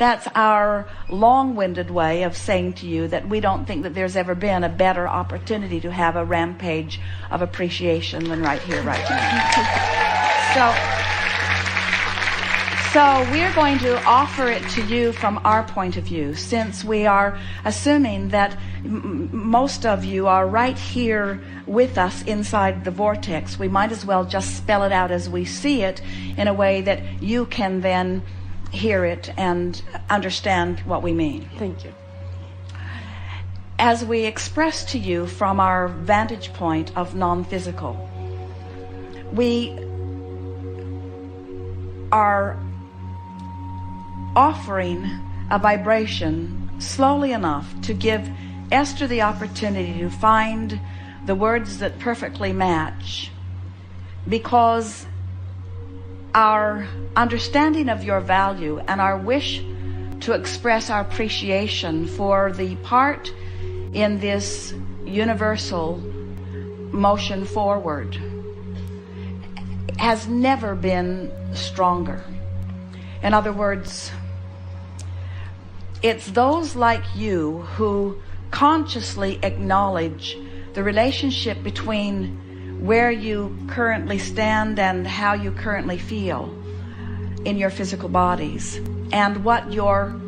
That's our long-winded way of saying to you that we don't think that there's ever been a better opportunity to have a rampage of appreciation than right here, right now. So we're going to offer it to you from our point of view, since we are assuming that most of you are right here with us inside the vortex. We might as well just spell it out as we see it in a way that you can then hear it and understand what we mean. Thank you. As we express to you from our vantage point of non-physical, we are offering a vibration slowly enough to give Esther the opportunity to find the words that perfectly match, because our understanding of your value and our wish to express our appreciation for the part in this universal motion forward has never been stronger. In other words, it's those like you who consciously acknowledge the relationship between where you currently stand and how you currently feel in your physical bodies, and what your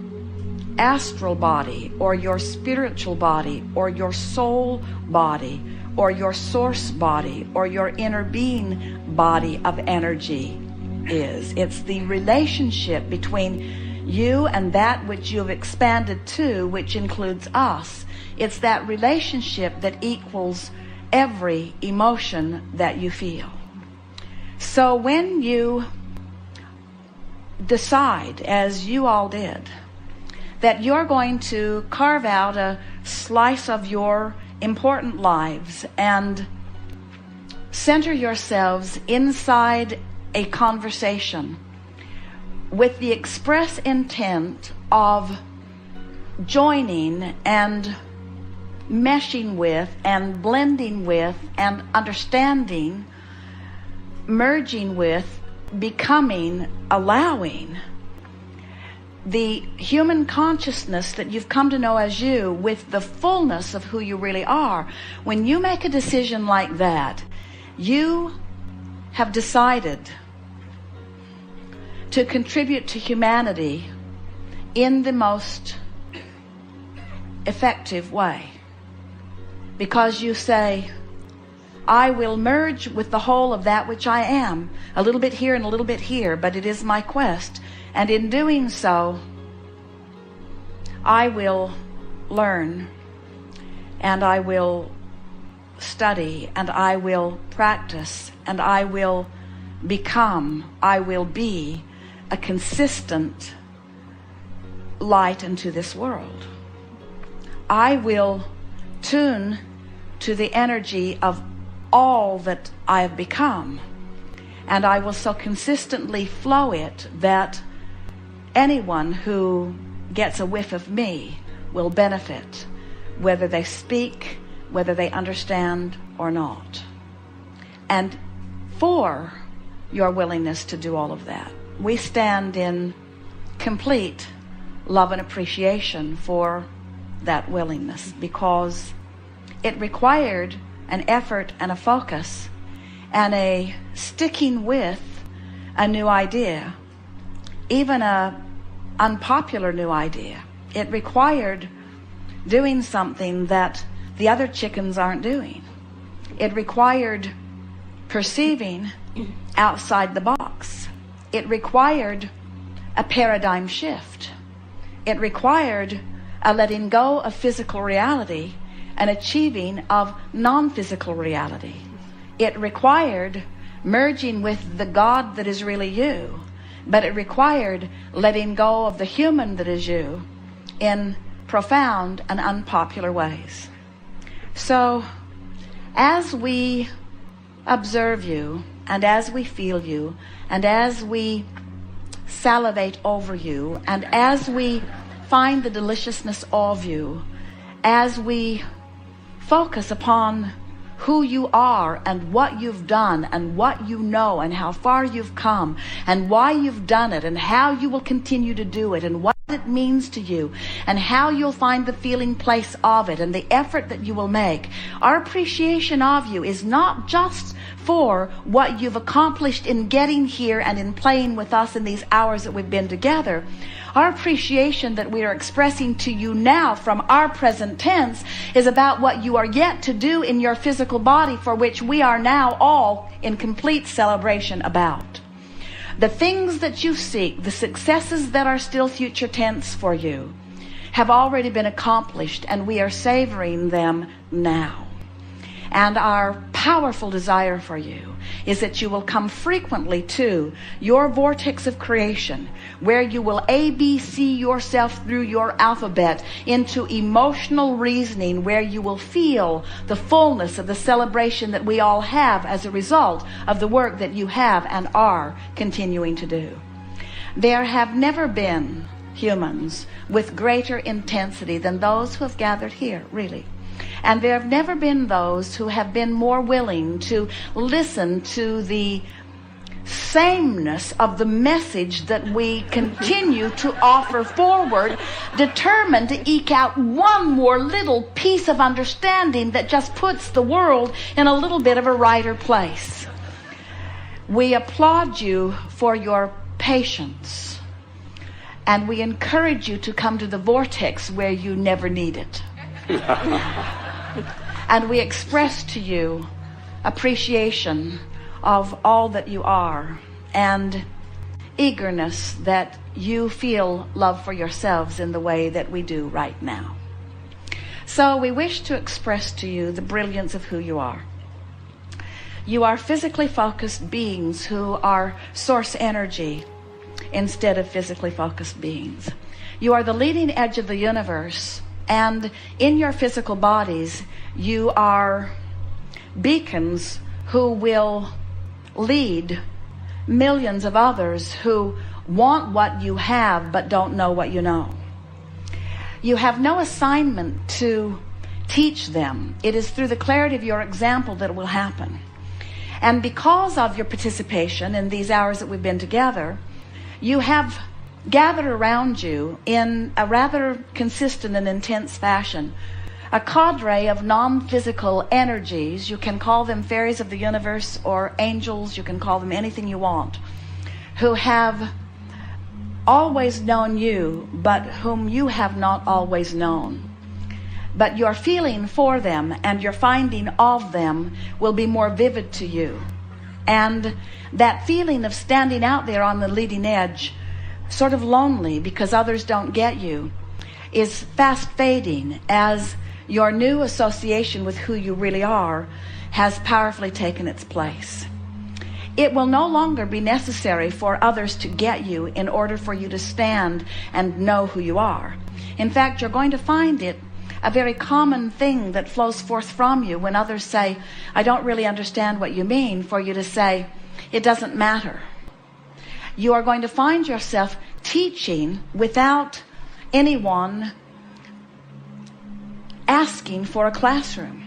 astral body or your spiritual body or your soul body or your source body or your inner being body of energy is. It's the relationship between you and that which you've expanded to, which includes us. It's that relationship that equals every emotion that you feel. So when you decide, as you all did, that you're going to carve out a slice of your important lives and center yourselves inside a conversation with the express intent of joining and meshing with and blending with and understanding, merging with, becoming, allowing the human consciousness that you've come to know as you with the fullness of who you really are. When you make a decision like that, you have decided to contribute to humanity in the most effective way. Because you say, I will merge with the whole of that which I am, a little bit here and a little bit here, but it is my quest. And in doing so, I will learn, and I will study, and I will practice, and I will become, I will be a consistent light into this world. I will tune to the energy of all that I have become, and I will so consistently flow it that anyone who gets a whiff of me will benefit, whether they speak, whether they understand or not. And for your willingness to do all of that, we stand in complete love and appreciation for that willingness, because it required an effort and a focus and a sticking with a new idea, even a unpopular new idea. It required doing something that the other chickens aren't doing. It required perceiving outside the box. It required a paradigm shift. It required a letting go of physical reality and achieving of non-physical reality. It required merging with the God that is really you, but it required letting go of the human that is you in profound and unpopular ways. So as we observe you, and as we feel you, and as we salivate over you, and as we find the deliciousness of you, as we focus upon who you are and what you've done and what you know and how far you've come and why you've done it and how you will continue to do it and what it means to you and how you'll find the feeling place of it and the effort that you will make. Our appreciation of you is not just for what you've accomplished in getting here and in playing with us in these hours that we've been together. Our appreciation that we are expressing to you now from our present tense is about what you are yet to do in your physical body, for which we are now all in complete celebration about. The things that you seek, the successes that are still future tense for you, have already been accomplished, and we are savoring them now. And our powerful desire for you is that you will come frequently to your vortex of creation, where you will ABC yourself through your alphabet into emotional reasoning, where you will feel the fullness of the celebration that we all have as a result of the work that you have and are continuing to do. There have never been humans with greater intensity than those who have gathered here, really. And there have never been those who have been more willing to listen to the sameness of the message that we continue to offer forward, determined to eke out one more little piece of understanding that just puts the world in a little bit of a righter place. We applaud you for your patience, and we encourage you to come to the vortex where you never need it. And we express to you appreciation of all that you are, and eagerness that you feel love for yourselves in the way that we do right now. So we wish to express to you the brilliance of who you are. You are physically focused beings who are source energy instead of physically focused beings. You are the leading edge of the universe, and in your physical bodies, you are beacons who will lead millions of others who want what you have but don't know what you know. You have no assignment to teach them. It is through the clarity of your example that it will happen. And because of your participation in these hours that we've been together, you have gathered around you in a rather consistent and intense fashion a cadre of non-physical energies. You can call them fairies of the universe or angels, you can call them anything you want, who have always known you, but whom you have not always known. But your feeling for them and your finding of them will be more vivid to you. And that feeling of standing out there on the leading edge, sort of lonely because others don't get you, is fast fading as your new association with who you really are has powerfully taken its place. It will no longer be necessary for others to get you in order for you to stand and know who you are. In fact, you're going to find it a very common thing that flows forth from you when others say, I don't really understand what you mean, for you to say, it doesn't matter. You are going to find yourself teaching without anyone asking for a classroom.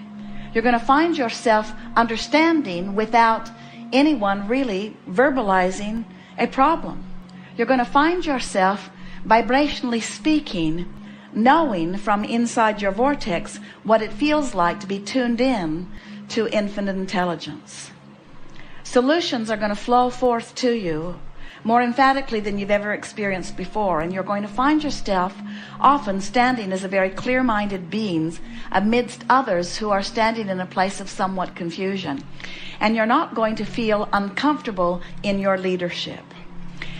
You're going to find yourself understanding without anyone really verbalizing a problem. You're going to find yourself vibrationally speaking, knowing from inside your vortex what it feels like to be tuned in to infinite intelligence. Solutions are going to flow forth to you more emphatically than you've ever experienced before, and you're going to find yourself often standing as a very clear-minded beings amidst others who are standing in a place of somewhat confusion. And you're not going to feel uncomfortable in your leadership.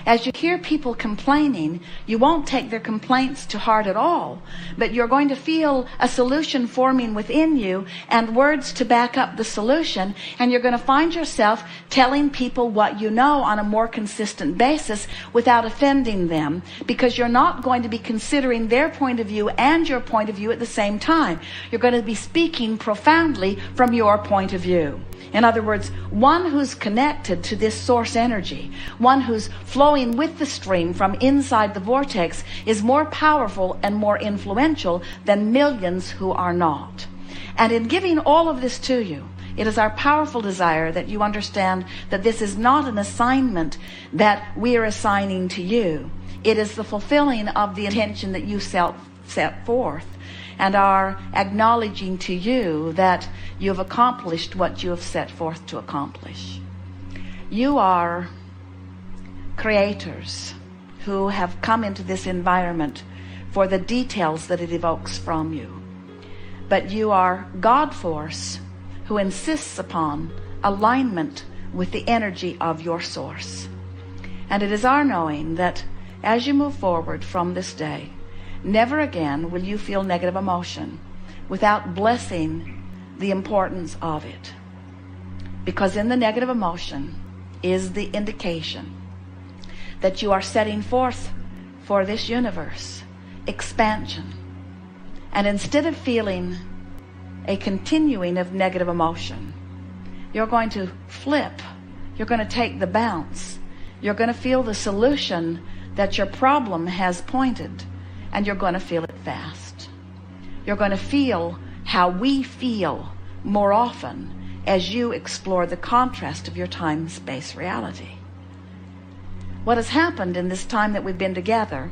As you hear people complaining, you won't take their complaints to heart at all, but you're going to feel a solution forming within you and words to back up the solution, and you're going to find yourself telling people what you know on a more consistent basis without offending them, because you're not going to be considering their point of view and your point of view at the same time. You're going to be speaking profoundly from your point of view. In other words, one who's connected to this source energy, one who's flowing with the stream from inside the vortex, is more powerful and more influential than millions who are not. And in giving all of this to you, it is our powerful desire that you understand that this is not an assignment that we are assigning to you. It is the fulfilling of the intention that you set forth, and are acknowledging to you that you have accomplished what you have set forth to accomplish. You are creators who have come into this environment for the details that it evokes from you. But you are God force who insists upon alignment with the energy of your source. And it is our knowing that as you move forward from this day, never again will you feel negative emotion without blessing the importance of it. Because in the negative emotion is the indication that you are setting forth for this universe expansion. And instead of feeling a continuing of negative emotion, you're going to flip. You're going to take the bounce. You're going to feel the solution that your problem has pointed, and you're going to feel it fast. You're going to feel how we feel more often as you explore the contrast of your time-space reality. What has happened in this time that we've been together,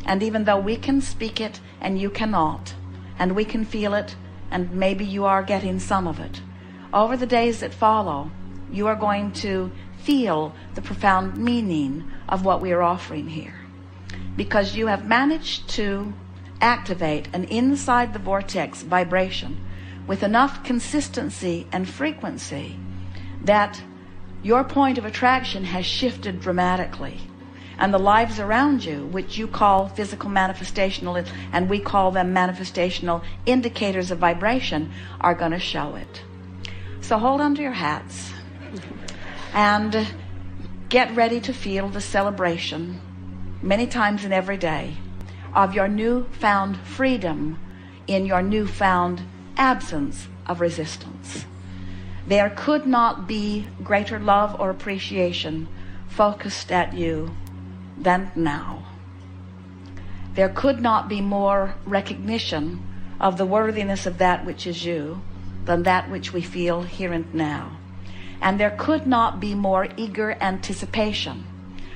and even though we can speak it and you cannot, and we can feel it, and maybe you are getting some of it, over the days that follow, you are going to feel the profound meaning of what we are offering here. Because you have managed to activate an inside the vortex vibration with enough consistency and frequency that your point of attraction has shifted dramatically. And the lives around you, which you call physical manifestational, and we call them manifestational indicators of vibration, are going to show it. So hold on to your hats and get ready to feel the celebration many times in every day of your newfound freedom in your newfound absence of resistance. There could not be greater love or appreciation focused at you than now. There could not be more recognition of the worthiness of that which is you than that which we feel here and now. And there could not be more eager anticipation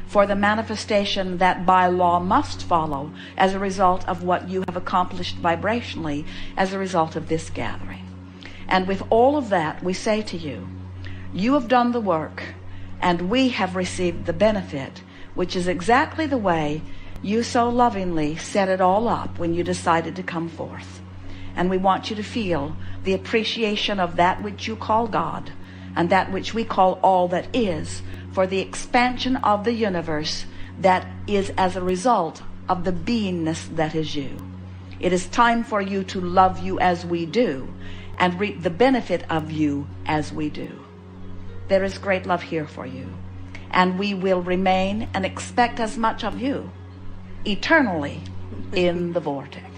for the manifestation that by law must follow as a result of what you have accomplished vibrationally as a result of this gathering. And with all of that, we say to you, you have done the work and we have received the benefit, which is exactly the way you so lovingly set it all up when you decided to come forth. And we want you to feel the appreciation of that which you call God and that which we call all that is, for the expansion of the universe that is as a result of the beingness that is you. It is time for you to love you as we do and reap the benefit of you as we do. There is great love here for you, and we will remain and expect as much of you eternally in the vortex.